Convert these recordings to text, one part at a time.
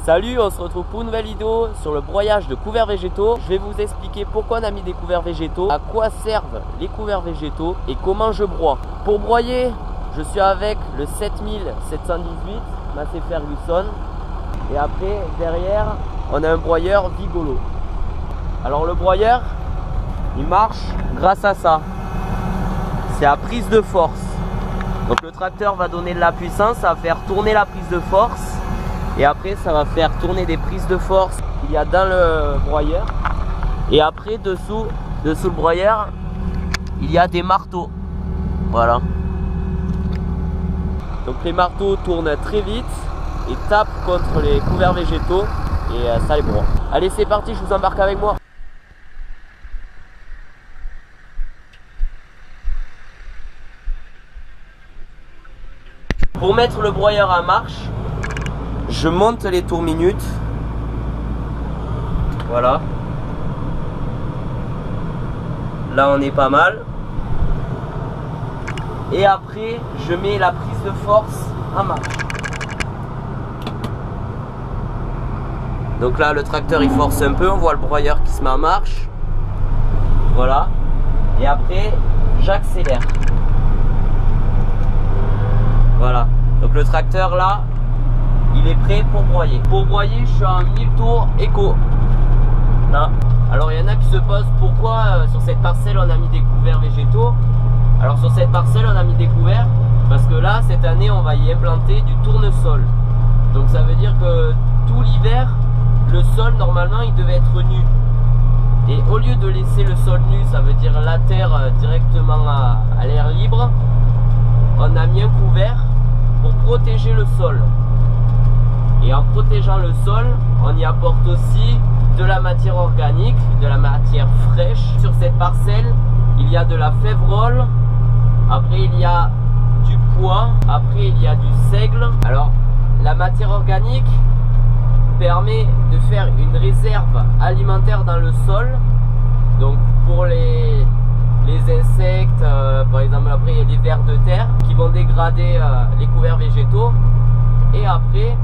Salut, on se retrouve pour une nouvelle vidéo sur le broyage de couverts végétaux. Je vais vous expliquer pourquoi on a mis des couverts végétaux, à quoi servent les couverts végétaux et comment je broie. Pour broyer, je suis avec le 7718 Massey Ferguson. Et après, derrière, on a un broyeur Vigolo. Alors le broyeur, il marche grâce à ça. C'est à prise de force. Donc le tracteur va donner de la puissance, ça va faire tourner la prise de force. Et après ça va faire tourner des prises de force qu'il y a dans le broyeur. Et après dessous le broyeur, il y a des marteaux. Voilà. Donc les marteaux tournent très vite et tapent contre les couverts végétaux et ça les broie. Allez, c'est parti, je vous embarque avec moi. Pour mettre le broyeur en marche, je monte les tours minutes. Voilà. Là on est pas mal. Et après je mets la prise de force en marche. Donc là le tracteur il force un peu, on voit le broyeur qui se met en marche. Voilà. Et après j'accélère. Voilà. Donc le tracteur là, il est prêt pour broyer. Pour broyer, je suis à 1000 tours éco. Là. Alors il y en a qui se posent pourquoi sur cette parcelle on a mis des couverts végétaux. Alors sur cette parcelle on a mis des couverts parce que là cette année on va y implanter du tournesol. Donc ça veut dire que tout l'hiver le sol normalement il devait être nu. Et au lieu de laisser le sol nu, ça veut dire la terre directement à l'air libre, on a mis un couvert pour protéger le sol. Et en protégeant le sol, on y apporte aussi de la matière organique, de la matière fraîche. Sur cette parcelle, il y a de la févrole, après il y a du pois, après il y a du seigle. Alors la matière organique permet de faire une réserve alimentaire dans le sol. Donc pour les insectes, par exemple après il y a les vers de terre qui vont dégrader les couverts végétaux. Et après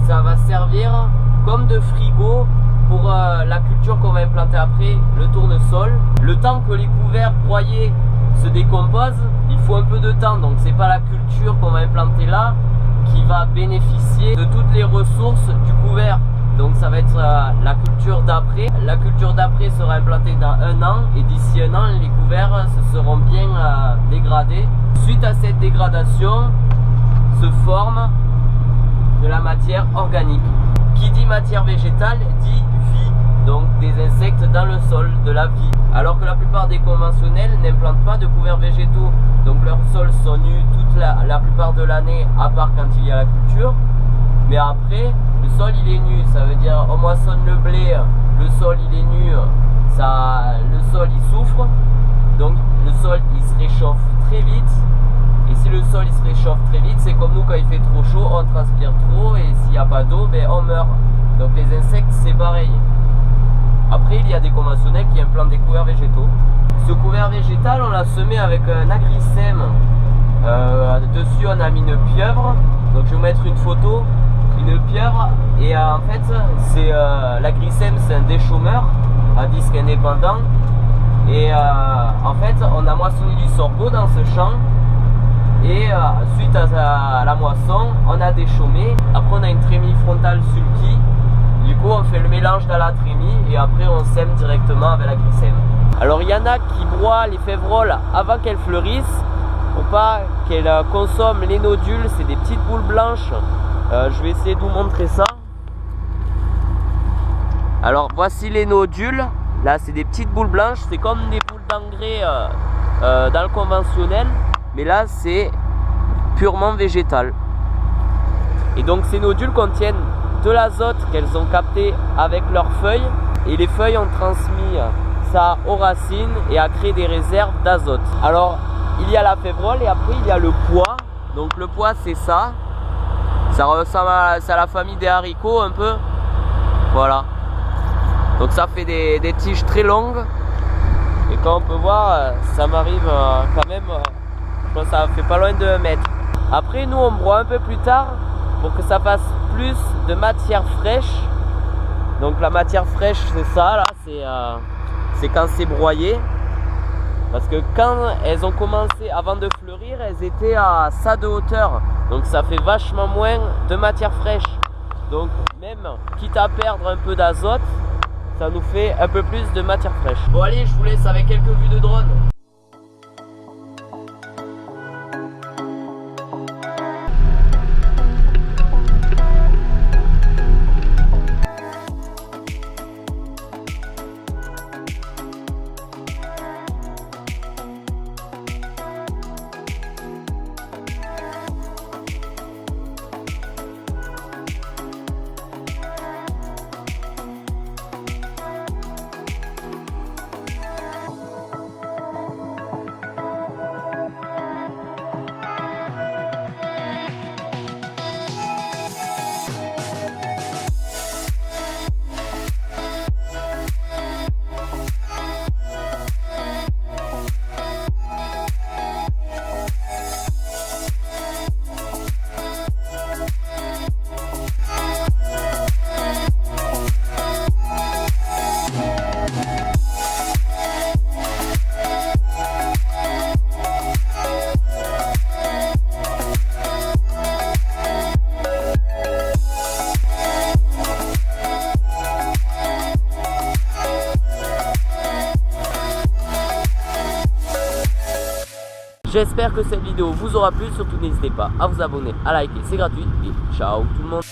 ça va servir comme de frigo pour la culture qu'on va implanter après, le tournesol. Le temps que les couverts broyés se décomposent, il faut un peu de temps, donc c'est pas la culture qu'on va implanter là qui va bénéficier de toutes les ressources du couvert. Donc ça va être la culture d'après. La culture d'après sera implantée dans 1 an et d'ici 1 an les couverts se seront bien dégradés. Suite à cette dégradation se forme de la matière organique. Qui dit matière végétale dit vie, donc des insectes dans le sol, de la vie. Alors que la plupart des conventionnels n'implantent pas de couverts végétaux, donc leurs sols sont nus toute la plupart de l'année, à part quand il y a la culture. Mais après, le sol il est nu, ça veut dire on moissonne le blé, le sol il est nu, le sol il souffre, donc le sol il se réchauffe très vite. Et si le sol il se réchauffe très vite, c'est comme nous quand il fait trop chaud, on transpire trop et s'il n'y a pas d'eau, ben on meurt. Donc les insectes c'est pareil. Après il y a des conventionnels qui implantent des couverts végétaux. Ce couvert végétal on l'a semé avec un agricème. Dessus on a mis une pieuvre. Donc je vais vous mettre une photo. Une pieuvre et en fait c'est l'agricème c'est un déchaumeur à disque indépendant. Et en fait on a moissonné du sorgho dans ce champ. Et suite à la moisson, on a déchaumé. Après on a une trémie frontale sulky. Du coup on fait le mélange dans la trémie et après on sème directement avec la glycème. Alors il y en a qui broient les févroles avant qu'elles fleurissent pour pas qu'elles consomment les nodules. C'est des petites boules blanches. Je vais essayer de vous montrer ça. Alors voici les nodules. Là c'est des petites boules blanches. C'est comme des boules d'engrais dans le conventionnel. Mais là c'est purement végétal. Et donc ces nodules contiennent de l'azote qu'elles ont capté avec leurs feuilles. Et les feuilles ont transmis ça aux racines et a créé des réserves d'azote. Alors il y a la févrole et après il y a le pois. Donc le pois c'est ça. Ça ressemble à la famille des haricots un peu. Voilà. Donc ça fait des tiges très longues. Et comme on peut voir, ça m'arrive quand même. Je pense que ça fait pas loin de 1 mètre. Après nous on broie un peu plus tard pour que ça fasse plus de matière fraîche. Donc la matière fraîche, c'est ça là, c'est quand c'est broyé. Parce que quand elles ont commencé, avant de fleurir, elles étaient à ça de hauteur. Donc ça fait vachement moins de matière fraîche. Donc même quitte à perdre un peu d'azote, ça nous fait un peu plus de matière fraîche. Bon allez, je vous laisse avec quelques vues de drone. J'espère que cette vidéo vous aura plu, surtout n'hésitez pas à vous abonner, à liker, c'est gratuit et ciao tout le monde.